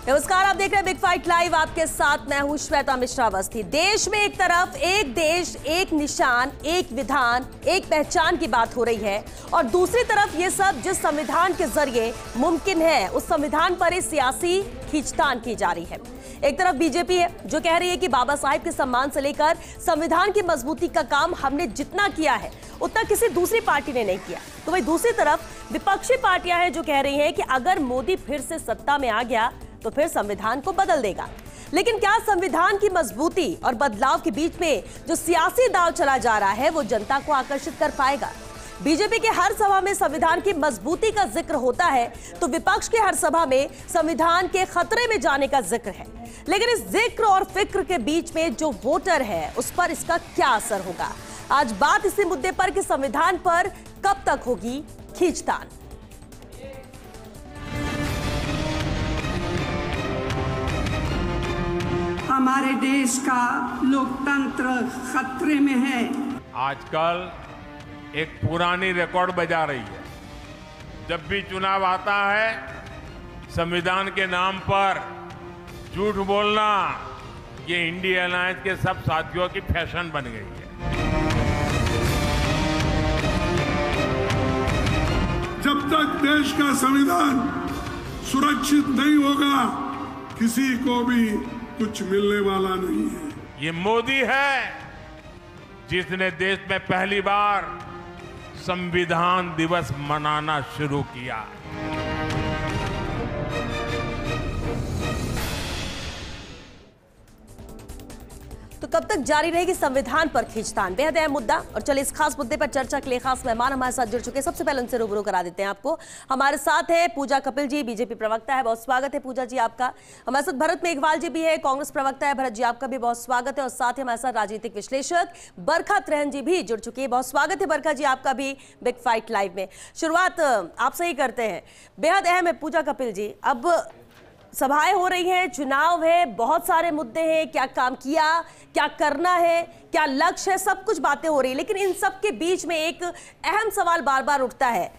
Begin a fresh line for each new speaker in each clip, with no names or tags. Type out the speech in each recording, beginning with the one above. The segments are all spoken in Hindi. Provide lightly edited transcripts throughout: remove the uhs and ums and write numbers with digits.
नमस्कार, आप देख रहे हैं बिग फाइट लाइव। आपके साथ मैं हूं श्वेता मिश्रा अवस्थी। देश में एक तरफ एक देश, एक निशान, एक विधान, एक पहचान की बात हो रही है और दूसरी तरफ ये सब जिस संविधान के जरिए मुमकिन है उस संविधान पर ही सियासी खींचतान की जा रही है। एक तरफ बीजेपी है जो कह रही है कि बाबा साहिब के सम्मान से लेकर संविधान की मजबूती का काम हमने जितना किया है उतना किसी दूसरी पार्टी ने नहीं किया। तो वही दूसरी तरफ विपक्षी पार्टियां हैं जो कह रही हैं कि अगर मोदी फिर से सत्ता में आ गया तो फिर संविधान को बदल देगा। लेकिन क्या संविधान की मजबूती और बदलाव के बीच में जो सियासी दांव चला जा रहा है वो जनता को आकर्षित कर पाएगा? बीजेपी के हर सभा में संविधान की मजबूती का जिक्र होता है तो विपक्ष के हर सभा में संविधान के खतरे में जाने का जिक्र है। लेकिन इस जिक्र और फिक्र के बीच में जो वोटर है उस पर इसका क्या असर होगा? आज बात इसी मुद्दे पर कि संविधान पर कब तक होगी खींचतान।
हमारे देश का लोकतंत्र खतरे में है।
आजकल एक पुरानी रिकॉर्ड बजा रही है। जब भी चुनाव आता है संविधान के नाम पर झूठ बोलना ये इंडिया अलायंस के सब साथियों की फैशन बन गई है।
जब तक देश का संविधान सुरक्षित नहीं होगा किसी को भी कुछ मिलने वाला नहीं है।
ये मोदी है जिसने देश में पहली बार संविधान दिवस मनाना शुरू किया।
तो कब तक जारी रहेगी संविधान पर खींचतान? बेहद अहम मुद्दा। और चलिए इस खास मुद्दे पर चर्चा के लिए खास मेहमान हमारे साथ जुड़ चुके हैं। सबसे पहले उनसे रूबरू करा देते हैं आपको। हमारे साथ है पूजा कपिल जी, बीजेपी प्रवक्ता है। बहुत स्वागत है पूजा जी आपका। हमारे साथ भरत मेघवाल जी भी है, कांग्रेस प्रवक्ता है। भरत जी आपका भी बहुत स्वागत है। और साथ ही हमारे साथ राजनीतिक विश्लेषक बरखा त्रेहन जी भी जुड़ चुकी है। बहुत स्वागत है बरखा जी आपका भी बिग फाइट लाइव में। शुरुआत आपसे ही करते हैं। बेहद अहम है पूजा कपिल जी, अब सभाएं हो रही हैं, चुनाव है, बहुत सारे मुद्दे हैं, क्या काम किया, क्या करना है, क्या लक्ष्य है, सब कुछ बातें हो रही है। लेकिन इन सब के बीच में एक अहम सवाल बार बार उठता है।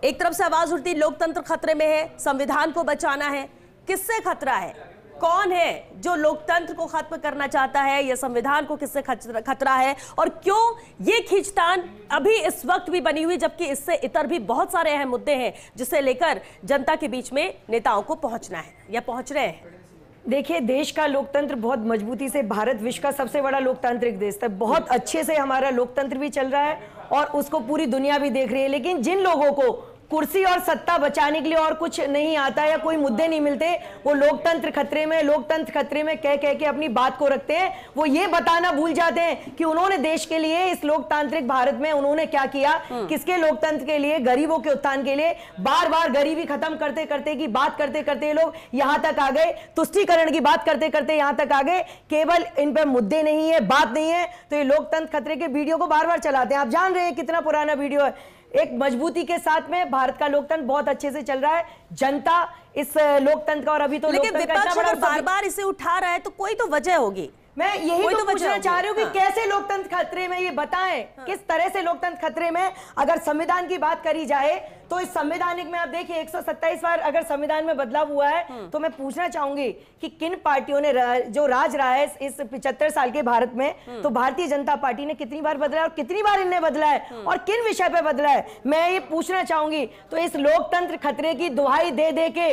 एक तरफ से आवाज उठती लोकतंत्र खतरे में है, संविधान को बचाना है। किससे खतरा है? कौन है जो लोकतंत्र को खत्म करना चाहता है या संविधान को किससे खतरा है? और क्यों ये खींचतान अभी इस वक्त भी बनी हुई जबकि इससे इतर भी बहुत सारे अहम मुद्दे हैं जिसे लेकर जनता के बीच में नेताओं को पहुंचना है या पहुंच रहे हैं?
देखिए, देश का लोकतंत्र बहुत मजबूती से, भारत विश्व का सबसे बड़ा लोकतांत्रिक देश था, बहुत अच्छे से हमारा लोकतंत्र भी चल रहा है और उसको पूरी दुनिया भी देख रही है। लेकिन जिन लोगों को कुर्सी और सत्ता बचाने के लिए और कुछ नहीं आता या कोई मुद्दे नहीं मिलते, वो लोकतंत्र खतरे में, लोकतंत्र खतरे में कह के अपनी बात को रखते हैं। वो ये बताना भूल जाते हैं कि उन्होंने देश के लिए, इस लोकतांत्रिक भारत में उन्होंने क्या किया, किसके लोकतंत्र के लिए, गरीबों के उत्थान के लिए। बार बार गरीबी खत्म करते करते की बात करते करते लोग यहां तक आ गए, तुष्टीकरण की बात करते करते यहां तक आ गए। केवल इन पर मुद्दे नहीं है, बात नहीं है, तो ये लोकतंत्र खतरे के वीडियो को बार बार चलाते हैं। आप जान रहे हैं कितना पुराना वीडियो है। एक मजबूती के साथ में भारत का लोकतंत्र बहुत अच्छे से चल रहा है, जनता इस लोकतंत्र का, और अभी तो
लेकिन विपक्ष बार बार इसे उठा रहा है तो कोई तो वजह होगी।
मैं यही तो पूछना चाह रही हूँ कि कैसे लोकतंत्र खतरे में, ये बताएं किस तरह से लोकतंत्र खतरे में। अगर संविधान की बात करी जाए तो इस संवैधानिक में आप देखिए 127 बार अगर संविधान में बदलाव हुआ है तो मैं पूछना चाहूंगी कि किन पार्टियों ने जो राज रहा है इस 75 साल के भारत में, तो भारतीय जनता पार्टी ने कितनी बार बदला है और कितनी बार इनने बदला है और किन विषय पे बदला है, मैं ये पूछना चाहूंगी। तो इस लोकतंत्र खतरे की दुहाई दे दे के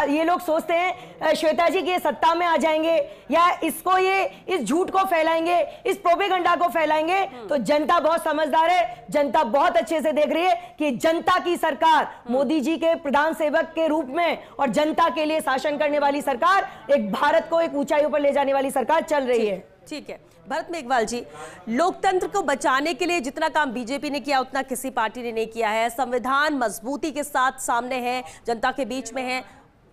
ये लोग सोचते हैं श्वेता जी की ये सत्ता में आ जाएंगे या इसको ये इस झूठ को फैलाएंगे, इस प्रोपेगेंडा को फैलाएंगे। तो जनता बहुत समझदार है, जनता बहुत अच्छे से देख रही है कि जनता की सरकार, मोदी जी के प्रधान सेवक के रूप में और जनता के लिए शासन करने वाली सरकार, एक भारत को एक ऊंचाइयों पर ले जाने वाली सरकार चल रही है।
ठीक है भरत मेघवाल जी, लोकतंत्र को बचाने के लिए जितना काम बीजेपी ने किया उतना किसी पार्टी ने नहीं किया है। संविधान मजबूती के साथ सामने है, जनता के बीच में है,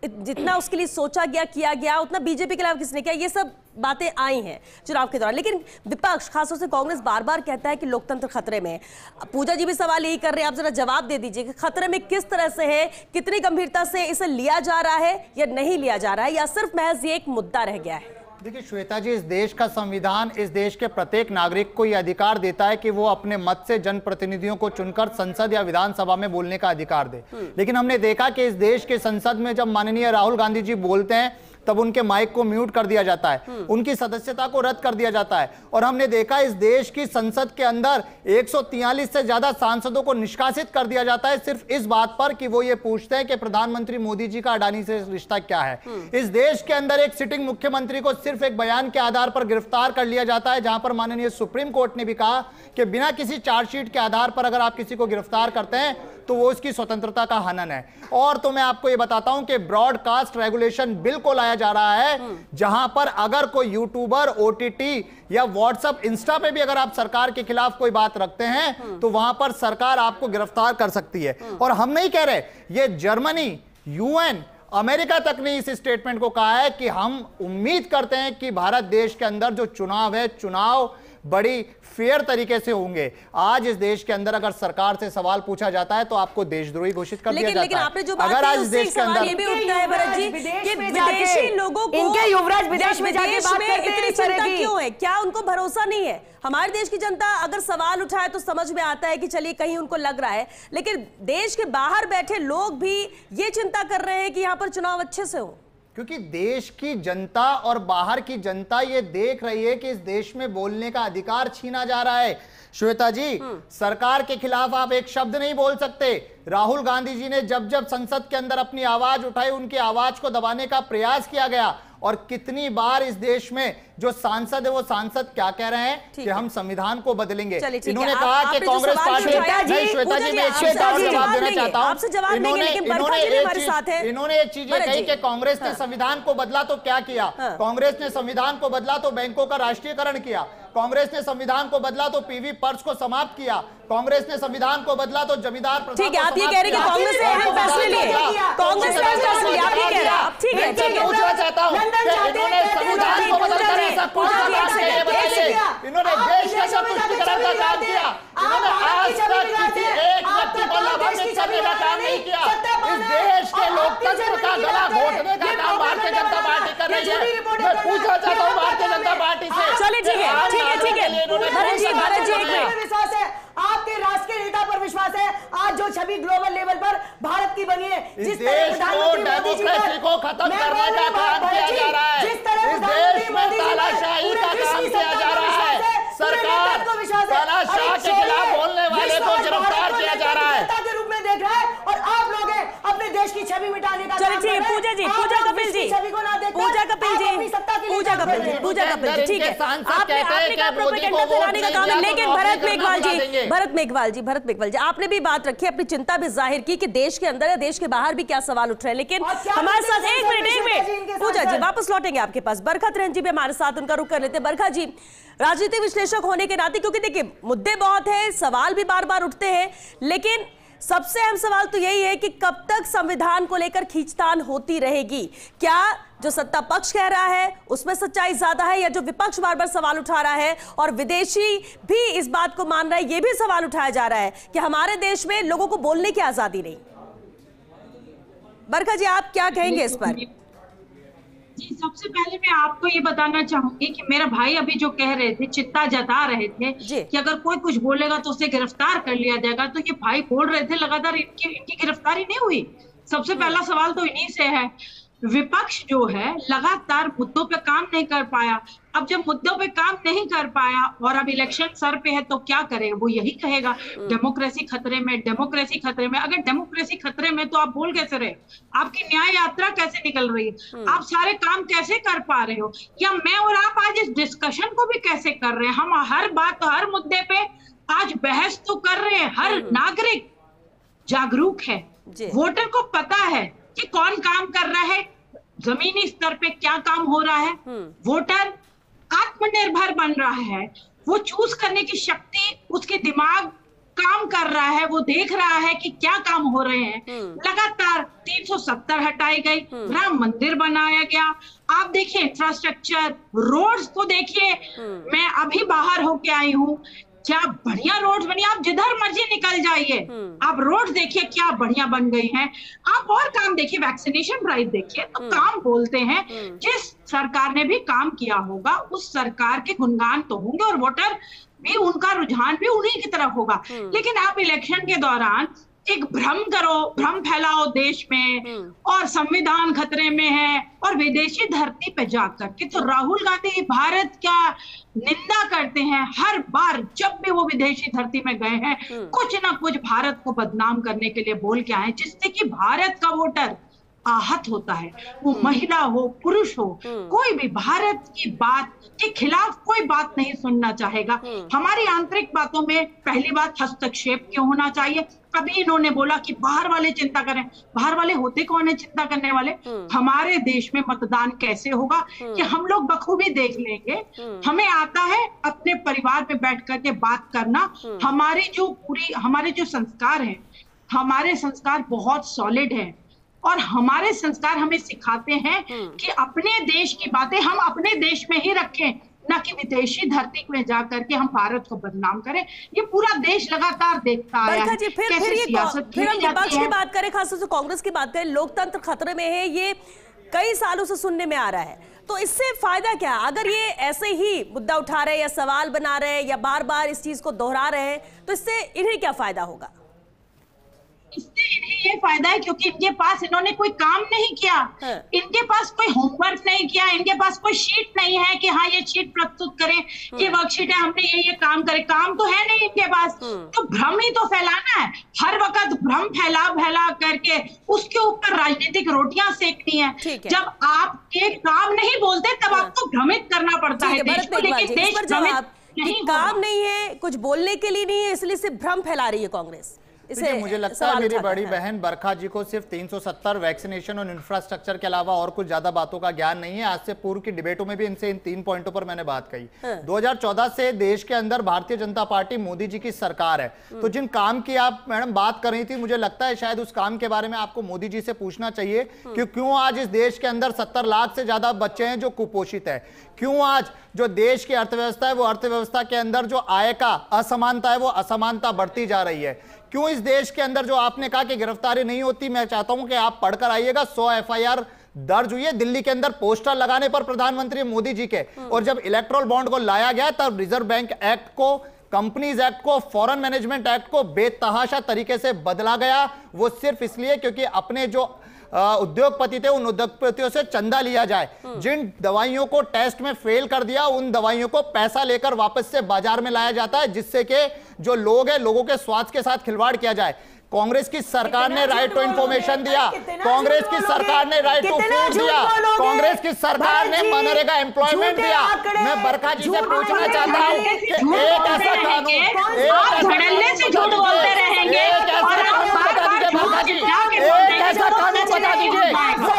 जितना उसके लिए सोचा गया किया गया उतना बीजेपी के अलावा किसने किया, ये सब बातें आई हैं चुनाव के दौरान। लेकिन विपक्ष खासतौर से कांग्रेस बार बार कहता है कि लोकतंत्र खतरे में है। पूजा जी भी सवाल यही कर रहे हैं, आप जरा जवाब दे दीजिए कि खतरे में किस तरह से है, कितनी गंभीरता से इसे लिया जा रहा है या नहीं लिया जा रहा है, या सिर्फ महज ये एक मुद्दा रह गया है?
देखिए श्वेता जी, इस देश का संविधान इस देश के प्रत्येक नागरिक को यह अधिकार देता है कि वो अपने मत से जनप्रतिनिधियों को चुनकर संसद या विधानसभा में बोलने का अधिकार दे। लेकिन हमने देखा कि इस देश के संसद में जब माननीय राहुल गांधी जी बोलते हैं तब उनके माइक को म्यूट कर दिया जाता है, उनकी सदस्यता को रद्द कर दिया जाता है। और हमने देखा इस देश की संसद के अंदर 143 से ज्यादा सांसदों को निष्कासित कर दिया जाता है सिर्फ इस बात पर कि वो ये पूछते हैं कि प्रधानमंत्री मोदी जी का अडानी से रिश्ता क्या है। इस देश के अंदर एक सिटिंग मुख्यमंत्री को सिर्फ एक बयान के आधार पर गिरफ्तार कर लिया जाता है, जहां पर माननीय सुप्रीम कोर्ट ने भी कहा कि बिना किसी चार्जशीट के आधार पर अगर आप किसी को गिरफ्तार करते हैं तो वो उसकी स्वतंत्रता का हनन है। और तो मैं आपको ये बताता हूं कि ब्रॉडकास्ट रेगुलेशन बिल को लाया जा रहा है, जहां पर अगर कोई यूट्यूबर ओटीटी या व्हाट्सएप इंस्टा पे भी अगर आप सरकार के खिलाफ कोई बात रखते हैं तो वहां पर सरकार आपको गिरफ्तार कर सकती है। और हम नहीं कह रहे, ये जर्मनी, यूएन, अमेरिका तक ने इस स्टेटमेंट को कहा है कि हम उम्मीद करते हैं कि भारत देश के अंदर जो चुनाव है, चुनाव बड़ी फेयर तरीके से होंगे। आज इस देश के अंदर अगर सरकार से सवाल पूछा जाता है तो आपको देशद्रोही घोषित कर दिया जाता है।
आपने जो बात की उससे एक सवाल ये भी उठता है भरत जी कि विदेशी लोगों को
इनके युवराज विदेश में जाके बात करते हैं,
इतनी चिंता क्यों है? क्या उनको भरोसा नहीं है? हमारे देश की जनता अगर सवाल उठाए तो समझ में आता है कि चलिए कहीं उनको लग रहा है, लेकिन देश के बाहर बैठे लोग भी ये चिंता कर रहे हैं कि यहाँ पर चुनाव अच्छे से हो,
क्योंकि देश की जनता और बाहर की जनता ये देख रही है कि इस देश में बोलने का अधिकार छीना जा रहा है। श्वेता जी, सरकार के खिलाफ आप एक शब्द नहीं बोल सकते। राहुल गांधी जी ने जब जब संसद के अंदर अपनी आवाज उठाई, उनकी आवाज को दबाने का प्रयास किया गया। और कितनी बार इस देश में जो सांसद है वो सांसद क्या कह रहे हैं कि हम संविधान को बदलेंगे। इन्होंने कहा कि कांग्रेस पार्टी, श्वेता जी मैं एक चीज का जवाब देना चाहता हूं। इन्होंने एक चीज कही कि कांग्रेस ने संविधान को बदला तो क्या किया? कांग्रेस ने संविधान को बदला तो बैंकों का राष्ट्रीयकरण किया, कांग्रेस ने संविधान को बदला तो पीवी पर्स को समाप्त किया, कांग्रेस ने संविधान को बदला तो जमींदार प्रथा।
ठीक है, आप ये कह रहे हैं कि कांग्रेस ने अहम फैसले लिए, कांग्रेस ने फैसले लिए, आप ये कह रहे हैं। ठीक है, ठीक है,
पूछना चाहता हूं इन्होंने संविधान को बदलकर ऐसा कुछ किया, इन्होंने देश का सशक्तिकरण का काम किया, इन्होंने आज तक किसी एक व्यक्ति को लाभान्वित करने का काम नहीं किया। इस देश के लोकतंत्र का गला घोटने का काम भारतीय जनता पार्टी कर रही है। मैं पूछना चाहता हूं भारतीय जनता पार्टी से।
चलिए ठीक है, ठीक है, ठीक है, भरत जी एक मिनट।
विश्वास है, आपके राष्ट्रीय नेता पर विश्वास है। आज जो छवि ग्लोबल लेवल पर भारत की बनी है, जिस तरह प्रधानमंत्री मोदी जी
को खत्म करने का काम किया जा रहा है,
जिस तरह
इस देश में तानाशाही का काम किया जा रहा है, सरकार तानाशाह के खिलाफ बोलने वाले को गिरफ्तार किया जा रहा है
के रूप में देख रहा है। और आप लोग हैं अपने देश की छवि मिटाने का।
चलिए ठीक है, पूजा जी, पूजा कपिल जी, पूजा कपिल जी, पूजा कपिल जी, पूजा कपिल जी, ठीक है, आपने कहा प्रोपेगेंडा फैलाने का काम है। लेकिन भरत मेघवाल जी, आपने भी बात रखी, अपनी चिंता भी जाहिर की कि देश के अंदर है, देश के बाहर भी क्या सवाल उठ रहे हैं। लेकिन हमारे साथ एक मिनट पूजा जी वापस लौटेंगे आपके पास। बरखा त्रेन जी भी हमारे साथ, उनका रुख कर लेते हैं। बरखा जी, राजनीतिक विश्लेषक होने के नाते, क्योंकि देखिए मुद्दे बहुत है, सवाल भी बार बार उठते हैं, लेकिन सबसे अहम सवाल तो यही है कि कब तक संविधान को लेकर खींचतान होती रहेगी? क्या जो सत्ता पक्ष कह रहा है उसमें सच्चाई ज्यादा है, या जो विपक्ष बार बार सवाल उठा रहा है और विदेशी भी इस बात को मान रहा है, यह भी सवाल उठाया जा रहा है कि हमारे देश में लोगों को बोलने की आजादी नहीं? बरखा जी, आप क्या कहेंगे इस पर?
जी, सबसे पहले मैं आपको ये बताना चाहूंगी कि मेरा भाई अभी जो कह रहे थे, चिंता जता रहे थे कि अगर कोई कुछ बोलेगा तो उसे गिरफ्तार कर लिया जाएगा, तो ये भाई बोल रहे थे लगातार इनकी गिरफ्तारी नहीं हुई। सबसे पहला सवाल तो इन्हीं से है। विपक्ष जो है लगातार मुद्दों पे काम नहीं कर पाया। अब जब मुद्दों पे काम नहीं कर पाया और अब इलेक्शन सर पे है तो क्या करेगा? वो यही कहेगा डेमोक्रेसी खतरे में, डेमोक्रेसी खतरे में। अगर डेमोक्रेसी खतरे में तो आप बोल कैसे रहे? आपकी न्याय यात्रा कैसे निकल रही है? आप सारे काम कैसे कर पा रहे हो? या मैं और आप आज इस डिस्कशन को भी कैसे कर रहे हैं? हम हर बात, हर मुद्दे पे आज बहस तो कर रहे हैं। हर नागरिक जागरूक है, वोटर को पता है कि कौन काम कर रहा है, जमीनी स्तर पे क्या काम हो रहा है। वोटर आत्मनिर्भर बन रहा है, वो चूज करने की शक्ति, उसके दिमाग काम कर रहा है, वो देख रहा है कि क्या काम हो रहे हैं। लगातार 370 हटाई गई, राम मंदिर बनाया गया। आप देखिए इंफ्रास्ट्रक्चर, रोड्स को देखिए। मैं अभी बाहर होके आई हूँ, क्या बढ़िया रोड बनी, आप जिधर मर्जी निकल जाइए, आप रोड देखिए क्या बढ़िया बन गई हैं। आप और काम देखिए, वैक्सीनेशन ड्राइव देखिए, तो काम बोलते हैं। जिस सरकार ने भी काम किया होगा उस सरकार के गुणगान तो होंगे और वोटर भी, उनका रुझान भी उन्हीं की तरफ होगा। लेकिन आप इलेक्शन के दौरान एक भ्रम फैलाओ देश में, और संविधान खतरे में है, और विदेशी धरती पे जाकर के तो राहुल गांधी भारत का निंदा करते हैं। हर बार जब भी वो विदेशी धरती में गए हैं, कुछ ना कुछ भारत को बदनाम करने के लिए बोल के आए, जिससे कि भारत का वोटर आहत होता है। वो महिला हो, पुरुष हो, कोई भी भारत की बात के खिलाफ कोई बात नहीं सुनना चाहेगा। हमारी आंतरिक बातों में पहली बात हस्तक्षेप क्यों होना चाहिए। अभी इन्होंने बोला कि बाहर वाले चिंता करें, बाहर वाले होते कौन है चिंता करने वाले? हमारे देश में मतदान कैसे होगा कि हम लोग बखूबी देख लेंगे। हमें आता है अपने परिवार में बैठ करके बात करना। हमारे जो संस्कार हैं, हमारे संस्कार बहुत सॉलिड हैं, और हमारे संस्कार हमें सिखाते हैं कि अपने देश की बातें हम अपने देश में ही रखें, न कि विदेशी धरती में जाकर के हम भारत को बदनाम करें। ये पूरा देश लगातार देखता आया है।
फिर हम विपक्ष की बात करें, खासतौर से कांग्रेस की बात करें, लोकतंत्र खतरे में है, ये कई सालों से सुनने में आ रहा है। तो इससे फायदा क्या? अगर ये ऐसे ही मुद्दा उठा रहे हैं या सवाल बना रहे हैं या बार बार इस चीज को दोहरा रहे हैं, तो इससे इन्हें क्या फायदा होगा?
इससे इन्हें ये फायदा है क्योंकि इनके पास इन्होंने कोई काम नहीं किया, इनके पास कोई होमवर्क नहीं किया, इनके पास कोई शीट नहीं है कि हाँ ये शीट प्रस्तुत करें, ये वर्कशीट है, हमने ये काम करे। काम तो है नहीं इनके पास, तो भ्रम ही तो फैलाना है। हर वक्त भ्रम फैला करके उसके ऊपर राजनीतिक रोटियां सेकनी है। जब आप एक काम नहीं बोलते तब आपको भ्रमित करना पड़ता है देश को, लेकिन देश भ्रमित नहीं,
काम नहीं है, कुछ बोलने के लिए नहीं है, इसलिए सिर्फ भ्रम फैला रही है कांग्रेस।
मुझे लगता है मेरी बड़ी बहन बरखा जी को सिर्फ 370 वैक्सीनेशन और इंफ्रास्ट्रक्चर के अलावा और कुछ ज्यादा बातों का ज्ञान नहीं है। आज से पूर्व की डिबेटों में भी इनसे इन 3 पॉइंटों पर मैंने बात कही। 2014 से देश के अंदर भारतीय जनता पार्टी मोदी जी की सरकार है, तो जिन काम की आप मैडम बात कर रही थी, मुझे लगता है शायद उस काम के बारे में आपको मोदी जी से पूछना चाहिए कि क्यों आज इस देश के अंदर 70 लाख से ज्यादा बच्चे हैं जो कुपोषित है। क्यों आज जो देश की अर्थव्यवस्था है, वो अर्थव्यवस्था के अंदर जो आय का असमानता है, वो असमानता बढ़ती जा रही है। क्यों इस देश के अंदर जो आपने कहा कि गिरफ्तारी नहीं होती, मैं चाहता हूं कि आप पढ़कर आइएगा, 100 FIR दर्ज हुई है दिल्ली के अंदर पोस्टर लगाने पर प्रधानमंत्री मोदी जी के। और जब इलेक्ट्रल बॉन्ड को लाया गया तब रिजर्व बैंक एक्ट को, कंपनीज एक्ट को, फॉरेन मैनेजमेंट एक्ट को बेतहाशा तरीके से बदला गया। वो सिर्फ इसलिए क्योंकि अपने जो उद्योगपति थे उन उद्योगपतियों से चंदा लिया जाए। जिन दवाइयों को टेस्ट में फेल कर दिया, उन दवाइयों को पैसा लेकर वापस से बाजार में लाया जाता है, जिससे कि जो लोग हैं, लोगों के स्वास्थ्य के साथ खिलवाड़ किया जाए। कांग्रेस की सरकार ने राइट टू इंफॉर्मेशन दिया, कांग्रेस की सरकार ने राइट टू फूड दिया, कांग्रेस की सरकार ने मनरेगा एम्प्लॉयमेंट दिया। मैं बरखा जी से पूछना चाहता हूं कि एक ऐसा कानून, एक ऐसा कानून बता दीजिए।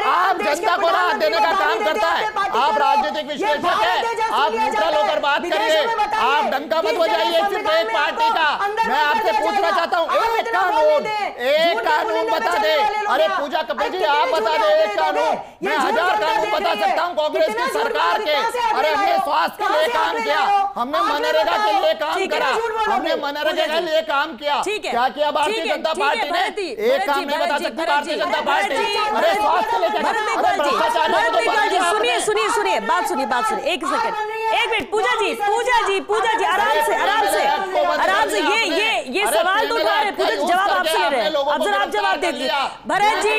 आप जनता को राहत देने का काम करता है, आप राजनीतिक विश्लेषक है, आप न्यूट्रल होकर बात करिए, आप डंका मत बजाइए सिर्फ एक पार्टी का। मैं आपसे पूछना चाहता हूँ एक कानून बता दे। अरे पूजा कपिल जी आप बता दे एक कानून, मैं 1000 कानून बता सकता हूँ कांग्रेस की सरकार के। अरे हमने स्वास्थ्य के लिए काम किया, हमने मनरेगा के लिए काम करा, हमने मनरेगा के लिए काम किया। क्या किया भारतीय जनता पार्टी ने? एक काम नहीं बता सकती भारतीय जनता पार्टी। अरे स्वास्थ्य के लिए
सुनिए बात सुनिए एक सेकंड, एक मिनट। पूजा जी आराम से ये सवाल तो उठा रहे, पूजा जवाब आपसे ले रहे हैं, अब जरा आप जवाब दे दीजिए। भरत जी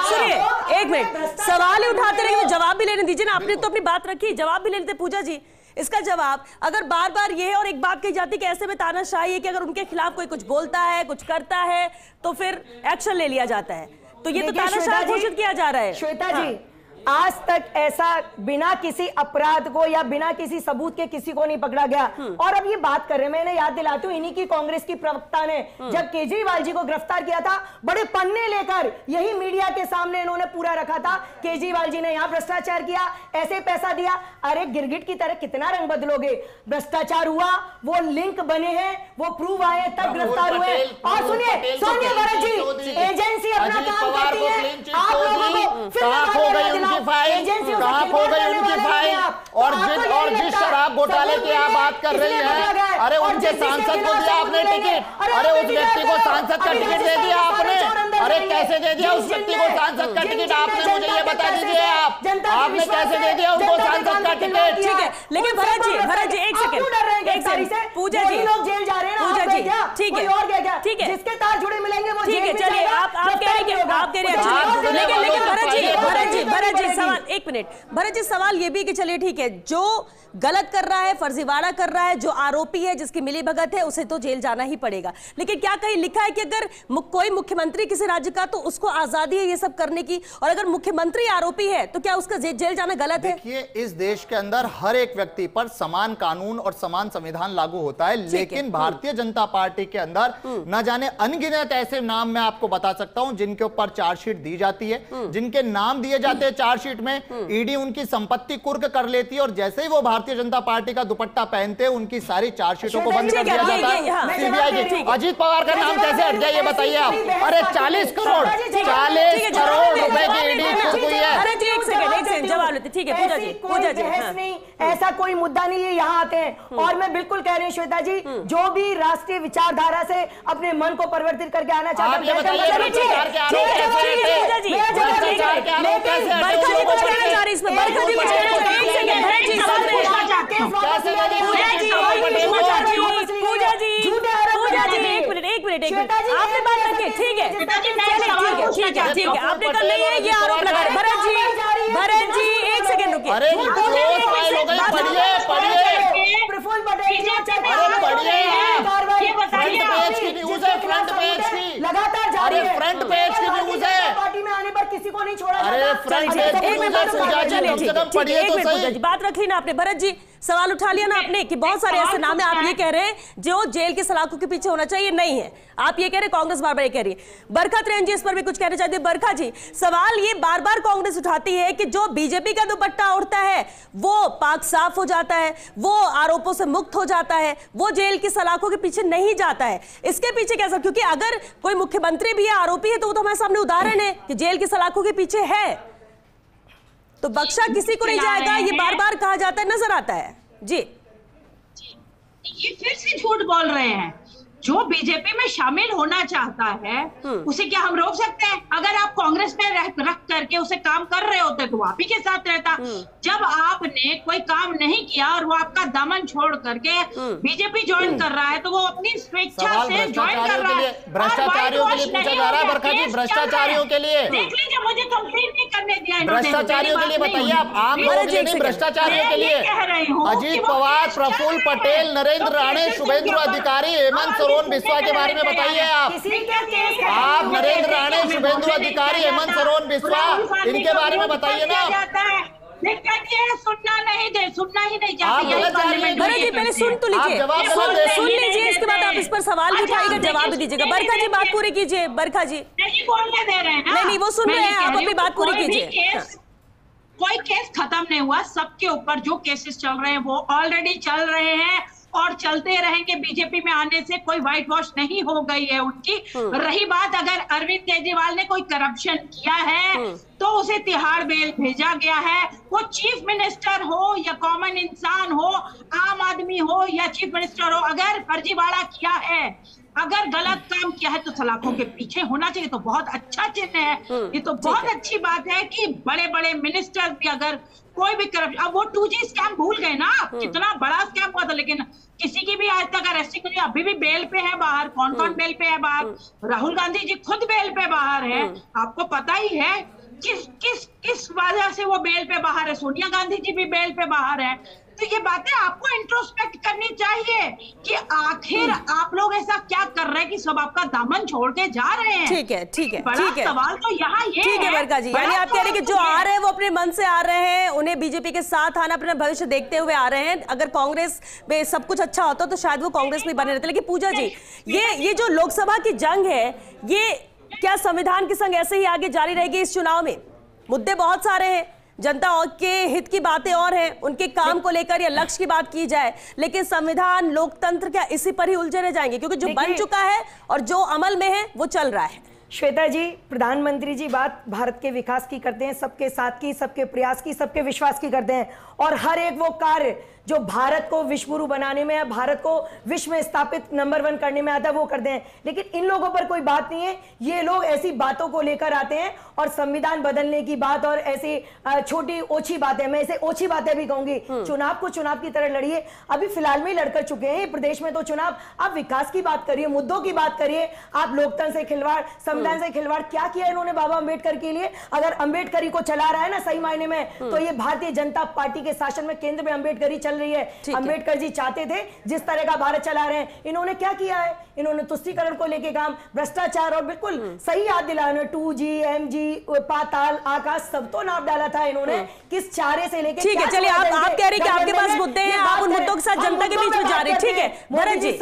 सुनिए एक मिनट, सवाल ही उठाते रहेंगे, जवाब भी लेने दीजिए ना। आपने तो अपनी बात रखी, जवाब भी ले लेते। पूजा जी इसका जवाब, अगर बार बार ये और एक बात कही जाती कि ऐसे में तानाशाही है कि अगर उनके खिलाफ कोई कुछ बोलता है, कुछ करता है तो फिर एक्शन ले लिया जाता है, तो ये तो तानाशाही घोषित किया जा रहा है।
श्वेता जी, आज तक ऐसा बिना किसी अपराध को या बिना किसी सबूत के किसी को नहीं पकड़ा गया। और अब ये बात कर रहे हैं, मैंने याद दिलाती हूँ, इन्हीं की कांग्रेस की प्रवक्ता ने जब केजरीवाल जी को गिरफ्तार किया था, बड़े पन्ने लेकर यही मीडिया के सामने इन्होंने पूरा रखा था, केजरीवाल जी ने यहाँ भ्रष्टाचार किया, ऐसे पैसा दिया। अरे गिरगिट की तरह कितना रंग बदलोगे? भ्रष्टाचार हुआ, वो लिंक बने हैं, वो प्रूव आए, तब गिरफ्तार हुए। और सुनिए भरत जी, एजेंसी अपना काम करती है, आप लोगों को
कहाँ खो गई उनकी फाइल? और जिस शराब घोटाले की आप बात कर रही हैं। अरे उनके सांसद को दिया आपने टिकट, अरे उस व्यक्ति को सांसद का टिकट दे दिया आपने। अरे कैसे दे दिया उस व्यक्ति को सांसद का टिकट? आपने मुझे ये बता दीजिए, आपने कैसे दे दिया उनको सांसद का टिकट?
ठीक है, लेकिन भरत जी एक सेकंड, पूजा जी
लोग जेल जा रहे हैं,
पूजा जी ठीक है,
और क्या
ठीक है,
जिसके तार जुड़े मिलेंगे वो
ठीक है, चलिए आप कह रहे हैं, लेकिन भरत जी सवाल, एक मिनट, भरत जी सवाल ये भी कि चलिए ठीक है, जो गलत कर रहा है, फर्जीवाड़ा कर रहा है, जो आरोपी है, जिसकी मिलीभगत है, उसे तो जेल जाना ही पड़ेगा। लेकिन क्या कहीं लिखा है कि अगर कोई मुख्यमंत्री किसी राज्य का, तो उसको आजादी है ये सब करने की, और अगर मुख्यमंत्री आरोपी है तो क्या उसका जेल जाना गलत है?
देखिए, इस देश के अंदर हर एक व्यक्ति पर समान कानून और समान संविधान लागू होता है, लेकिन भारतीय जनता पार्टी के अंदर न जाने अनगिनत ऐसे नाम मैं आपको बता सकता हूं जिनके ऊपर चार्जशीट दी जाती है, जिनके नाम दिए जाते हैं चार्जशीट में, ईडी उनकी संपत्ति कुर्क कर लेती है, और जैसे ही वो भारतीय जनता पार्टी का दुपट्टा पहनते हैं उनकी सारी चार्जशीटों को बंद कर दिया जाता है। सीबीआई की अजीत पवार का नाम कैसे हट गया ये बताइए आप? अरे 40 करोड़ रुपए की ईडी कुर्क हुई है।
अरे एक सेकंड जवाब लेते, ठीक है पूजा जी
नहीं, ऐसा कोई मुद्दा नहीं है, यहाँ आते हैं और मैं बिल्कुल कह रही हूँ श्वेता जी, जो भी राष्ट्रीय विचारधारा से अपने मन को परिवर्तित करके आना चाहता है,
आपने बात रखी, ठीक है, ठीक है, आपने कल नहीं है ये आरोप लगा रहे। भरत जी एक सेकंड रुकिए।
अरे
प्रफुल्ल पटेल
फ्रंट पेज की
लगातार जारी है,
फ्रंट पेज की न्यूज है,
पार्टी में आने पर किसी को नहीं छोड़ा।
अरे फ्रंट पेज
बात रख ली ना आपने। भरत जी सवाल उठा लिया ना आपने कि बहुत सारे ऐसे नाम है, आप ये कह रहे हैं जो जेल की सलाखों के पीछे होना चाहिए, नहीं है, आप ये कह रहे हैं, कांग्रेस बार बार ये कह रही है। बरखा त्रेन जी इस पर भी कुछ कहना चाहते हैं। बरखा जी, सवाल ये बार बार कांग्रेस उठाती है कि जो बीजेपी का दुपट्टा उड़ता है वो पाक साफ हो जाता है, वो आरोपों से मुक्त हो जाता है, वो जेल की सलाखों के पीछे नहीं जाता है। इसके पीछे कैसा? क्योंकि अगर कोई मुख्यमंत्री भी है, आरोपी है, तो वो तो हमारे सामने उदाहरण है कि जेल की सलाखों के पीछे है, तो बख्शा किसी को नहीं जाएगा, ये बार बार कहा जाता है, नजर आता है। जी
ये फिर से झूठ बोल रहे हैं। जो बीजेपी में शामिल होना चाहता है उसे क्या हम रोक सकते हैं? अगर आप कांग्रेस में रख करके उसे काम कर रहे होते तो आप ही के साथ रहता। जब आपने कोई काम नहीं किया और वो आपका दामन छोड़ करके बीजेपी ज्वाइन कर रहा है तो वो अपनी स्वेच्छा से ज्वाइन कर रहा है।
भ्रष्टाचारियों के लिए पूछा जा रहा है बरखा जी, भ्रष्टाचारियों के लिए
देख लीजिए, मुझे कंप्लीट नहीं करने दिया।
भ्रष्टाचारियों के लिए बताइए आप, आम लोगों के लिए भ्रष्टाचारियों के लिए। अजीत पवार, प्रफुल्ल पटेल, नरेंद्र राणे, शुभेंदु अधिकारी, हेमंत बिस्वा के बारे में बताइए आप नरेंद्र राणे, शुभेंदु अधिकारी, हेमंत सोरेन बिस्वा, इनके बारे में बताइए ना।
सुनना ही नहीं
चाहते।
पहले सुन तो लीजिए, सुन लीजिए, इसके बाद आप इस पर सवाल भी उठाइएगा, जवाब भी दीजिएगा। बरखा जी बात पूरी कीजिए। बरखा जी
नहीं बोलने दे रहे हैं ना।
नहीं वो सुन रहे हैं, आप अपनी बात पूरी कीजिए।
कोई केस खत्म नहीं हुआ, सबके ऊपर जो केसेस चल रहे हैं वो ऑलरेडी चल रहे हैं और चलते रहेंगे। बीजेपी में आने से कोई व्हाइट वॉश नहीं हो गई है उनकी। रही बात, अगर अरविंद केजरीवाल ने कोई करप्शन किया है तो उसे तिहाड़ जेल भेजा गया है। वो चीफ मिनिस्टर हो या कॉमन इंसान हो, आम आदमी हो या चीफ मिनिस्टर हो, अगर फर्जीवाड़ा किया है, अगर गलत काम किया है तो सलाखों के पीछे होना चाहिए। तो बहुत अच्छा चिन्ह है, ये तो बहुत अच्छी बात है कि बड़े बड़े मिनिस्टर भी अगर कोई भी करप्शन, अब वो 2G स्कैम भूल गए ना, कितना बड़ा स्कैम हुआ था, लेकिन किसी की भी आज तक अरेस्टिंग नहीं, अभी भी बेल पे है बाहर। कौन कौन बेल पे है बाहर? राहुल गांधी जी खुद बेल पे बाहर है, आपको पता ही है। किस वजह से वो बेल पे बाहर है? सोनिया गांधी जी भी बेल पे बाहर है। तो ये बातें आपको इंट्रोस्पेक्ट करनी चाहिए कि आखिर आप लोग ऐसा क्या कर रहे हैं कि सब आपका दामन छोड़ के जा रहे हैं।
ठीक है, ठीक है,
बड़ा
ठीक है।
सवाल तो यहाँ ये
ठीक है बरखा जी, यानी आप कह रहे हैं कि जो आ रहे हैं वो अपने मन से आ रहे हैं, उन्हें बीजेपी के साथ आना, अपना भविष्य देखते हुए आ रहे हैं। अगर कांग्रेस में सब कुछ अच्छा होता तो शायद वो कांग्रेस में बने रहते। लेकिन पूजा जी, ये जो लोकसभा की जंग है, ये क्या संविधान की संग ऐसे ही आगे जारी रहेगी इस चुनाव में? मुद्दे बहुत सारे हैं, जनता के हित की बातें और हैं, उनके काम को लेकर या लक्ष्य की बात की जाए, लेकिन संविधान, लोकतंत्र क्या इसी पर ही उलझे रह जाएंगे? क्योंकि जो बन चुका है और जो अमल में है वो चल रहा है।
श्वेता जी, प्रधानमंत्री जी बात भारत के विकास की करते हैं, सबके साथ की, सबके प्रयास की, सबके विश्वास की करते हैं, और हर एक वो कार्य जो भारत को विश्व गुरु बनाने में, भारत को विश्व में स्थापित नंबर 1 करने में आता है वो करते हैं। लेकिन इन लोगों पर कोई बात नहीं है। ये लोग ऐसी बातों को लेकर आते हैं और संविधान बदलने की बात और ऐसी छोटी ओछी बातें, मैं इसे ओछी बातें भी कहूंगी, चुनाव को चुनाव की तरह लड़िए। अभी फिलहाल में लड़कर चुके हैं प्रदेश में तो चुनाव, आप विकास की बात करिए, मुद्दों की बात करिए। आप लोकतंत्र से खिलवाड़, संविधान से खिलवाड़ क्या किया इन्होंने बाबा अंबेडकर के लिए? अगर अंबेडकर को चला रहा है ना सही मायने में, तो ये भारतीय जनता पार्टी के शासन में केंद्र में अंबेडकर चल रही है। अंबेडकर जी चाहते थे जिस तरह का भारत चला रहे हैं, इन्होंने क्या किया है? इन्होंने तुष्टीकरण को लेके काम, भ्रष्टाचार, और बिल्कुल सही याद दिलाना, 2G, MG, पाताल, आकाश, सब तो नाप डाला था इन्होंने, किस चारे से लेके।
ठीक है, चलिए आप कह रहे हैं कि आपके पास मुद्दे हैं, आप उन मुद्दों के साथ जनता के बीच में जा रहे हैं। ठीक है भरत जी,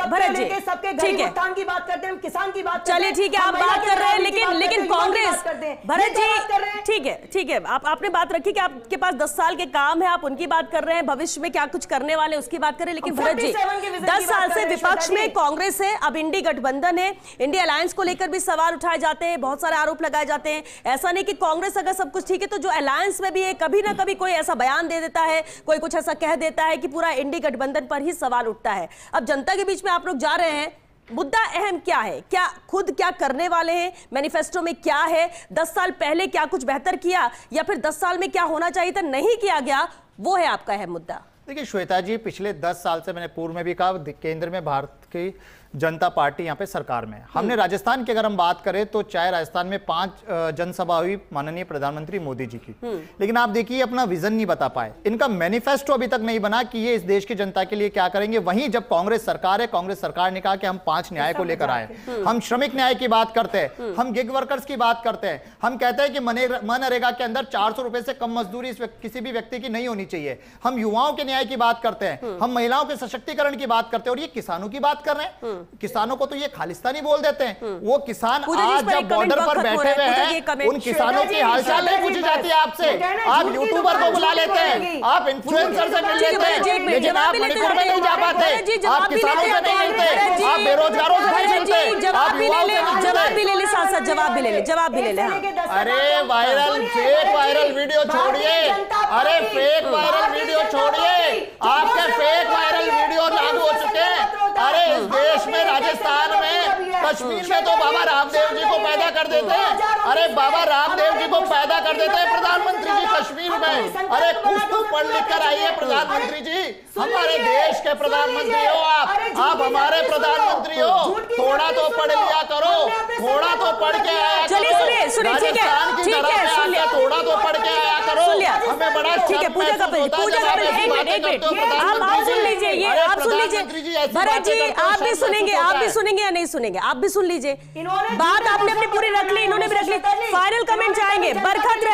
सबके गरीब उत्थान की बात करते हैं, किसान की बात,
चलिए ठीक है, आप बात कर रहे हैं, लेकिन कांग्रेस, भरत जी ठीक है, आपने बात रखी कि आपके पास 10 साल के काम है, आप उनकी बात कर रहे हैं, भविष्य में क्या कुछ करने वाले उसकी बात करें। लेकिन भरत जी, 10 साल से विपक्ष में कांग्रेस है, अब इंडी गठबंधन है, इंडिया अलायंस को लेकर भी सवाल उठाए जाते हैं, बहुत सारे आरोप लगाए जाते हैं। ऐसा नहीं कि कांग्रेस अगर सब कुछ ठीक है तो जो अलायंस में भी है, कभी ना कभी कोई ऐसा बयान दे देता है, कोई कुछ ऐसा कह देता है कि पूरा इंडी गठबंधन पर ही सवाल उठता है। अब जनता के बीच में आप लोग जा रहे हैं, मुद्दा अहम क्या है? क्या खुद क्या करने वाले हैं? मैनिफेस्टो में क्या है? 10 साल पहले क्या कुछ बेहतर किया, या फिर 10 साल में क्या होना चाहिए था नहीं किया गया, वो है आपका अहम मुद्दा।
देखिए श्वेता जी, पिछले 10 साल से, मैंने पूर्व में भी कहा, केंद्र में भारत की जनता पार्टी यहाँ पे सरकार में। हमने राजस्थान की अगर हम बात करें तो चाहे राजस्थान में 5 जनसभा हुई माननीय प्रधानमंत्री मोदी जी की, लेकिन आप देखिए अपना विजन नहीं बता पाए, इनका मैनिफेस्टो अभी तक नहीं बना कि ये इस देश की जनता के लिए क्या करेंगे। वहीं जब कांग्रेस सरकार है, कांग्रेस सरकार ने कहा कि हम 5 न्याय को लेकर आए, हम श्रमिक न्याय की बात करते हैं, हम गिग वर्कर्स की बात करते हैं, हम कहते हैं कि मनरेगा के अंदर 400 रुपए से कम मजदूरी किसी भी व्यक्ति की नहीं होनी चाहिए, हम युवाओं के न्याय की बात करते हैं, हम महिलाओं के सशक्तिकरण की बात करते हैं, और ये किसानों की बात कर रहे हैं। किसानों को तो ये खालिस्तानी बोल देते हैं। वो किसान आज जब बॉर्डर पर बैठे हुए हैं, उन किसानों की हालचाल नहीं पूछी जाती है आपसे। आप यूट्यूबर को बुला लेते हैं, आप इन्फ्लुएंसर से मिल लेते हैं, लेकिन आप मणिपुर में नहीं जा पाते, आप किसानों से नहीं मिलते, आप बेरोजगारों से नहीं मिलते, आप युवाओं से।
जवाब भी ले ले, सांसद जवाब भी ले ले, जवाब भी ले ले।
अरे वायरल, फेक वायरल वीडियो छोड़िए, अरे फेक वायरल वीडियो छोड़िए, आपके फेक वायरल वीडियो लागू हो चुके हैं। अरे इस देश में, राजस्थान में, कश्मीर में तो बाबा रामदेव जी को पैदा कर देते हैं। अरे बाबा रामदेव जी को पैदा कर देते हैं प्रधानमंत्री जी कश्मीर में। अरे कुछ तो पढ़ लिख कर आइए प्रधानमंत्री जी, हमारे देश के प्रधानमंत्री हो आप हमारे प्रधानमंत्री हो, थोड़ा तो पढ़ लिया करो, थोड़ा तो पढ़ के आया करो।
सुनिए ठीक है,
थोड़ा तो पढ़ के आया करो। हमें बड़ा
ठीक है, पूजा कपिल, एक मिनट, आप सुन लीजिए, ये आप सुन लीजिए भरत जी, आप भी सुनेंगे या नहीं सुनेंगे? आप भी सुन लीजिए, बात आपने अपनी पूरी रख ली, इन्होंने भी रख ली। फाइनल कमेंट चाहेंगे बरखत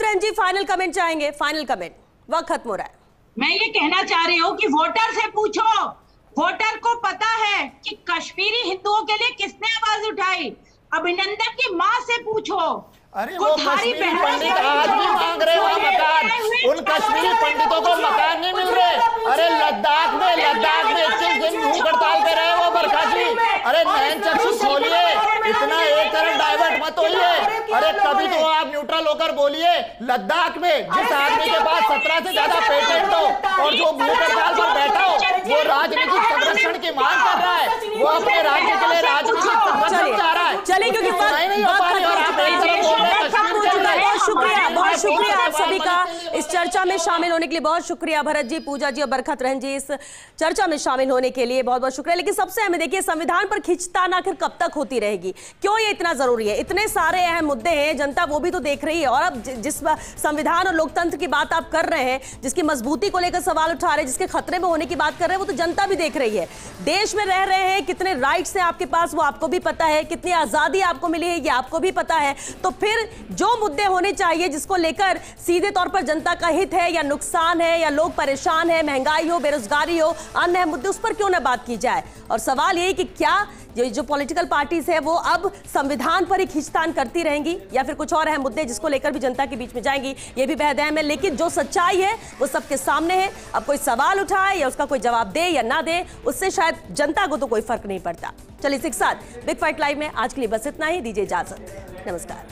रहन जी, फाइनल कमेंट चाहेंगे, फाइनल कमेंट, वक्त खत्म हो रहा है।
मैं ये कहना चाह रही हूँ कि वोटर से पूछो, वोटर को पता है कि कश्मीरी हिंदुओं के लिए किसने आवाज उठाई। अभिनंदन की माँ से पूछो।
अरे वो कश्मीरी पंडित आज भी मांग रहे हो मकान, उन कश्मीरी पंडितों को मकान नहीं मिल रहे। अरे लद्दाख में 21 दिन भूख हड़ताल पे रहे वो बरखा जी। अरे नैन चक्षु खोलिए, इतना एक तरफ डाइवर्ट मत होइए। अरे कभी तो आप न्यूट्रल होकर बोलिए। लद्दाख में जिस आदमी के पास 17 से ज्यादा पेटेंट हो और जो भूख हड़ताल पर बैठा हो, वो राजनीतिक संरक्षण की मांग कर रहा है, वो अपने राज्य के लिए राजनीतिक संरक्षण चाह रहा है।
चलिए, क्योंकि बहुत शुक्रिया आप सभी का इस चर्चा में शामिल होने के लिए। बहुत शुक्रिया भरत जी, पूजा जी और बरखत रहन जी, इस चर्चा में शामिल होने के लिए बहुत बहुत शुक्रिया। लेकिन सबसे अहम देखिए, संविधान पर खींचतान आखिर कब तक होती रहेगी? क्यों ये इतना जरूरी है? इतने सारे अहम मुद्दे हैं, जनता वो भी तो देख रही है। और अब जिस संविधान और लोकतंत्र की बात आप कर रहे हैं, जिसकी मजबूती को लेकर सवाल उठा रहे हैं, जिसके खतरे में होने की बात कर रहे हैं, वो तो जनता भी देख रही है। देश में रह रहे हैं, कितने राइट्स हैं आपके पास वो आपको भी पता है, कितनी आजादी आपको मिली है ये आपको भी पता है। तो फिर जो मुद्दे होने चाहिए जिसको लेकर सीधे तौर पर जनता जनता का हित है या नुकसान है, या लोग परेशान है, महंगाई हो, बेरोजगारी हो, अन्य मुद्दे, उस पर क्यों ना बात की जाए। और सवाल यही कि क्या ये जो पॉलिटिकल पार्टीज है वो अब संविधान पर ही खींचतान करती रहेंगी या फिर कुछ और अहम मुद्दे जिसको लेकर भी जनता के बीच में जाएंगी, ये भी बेहद अहम है। लेकिन जो सच्चाई है वो सबके सामने है। अब कोई सवाल उठाए या उसका कोई जवाब दे या ना दे, उससे शायद जनता को तो कोई फर्क नहीं पड़ता। चलिए इसी के साथ बिग फाइट लाइव में आज के लिए बस इतना ही। दीजिए इजाजत, नमस्कार।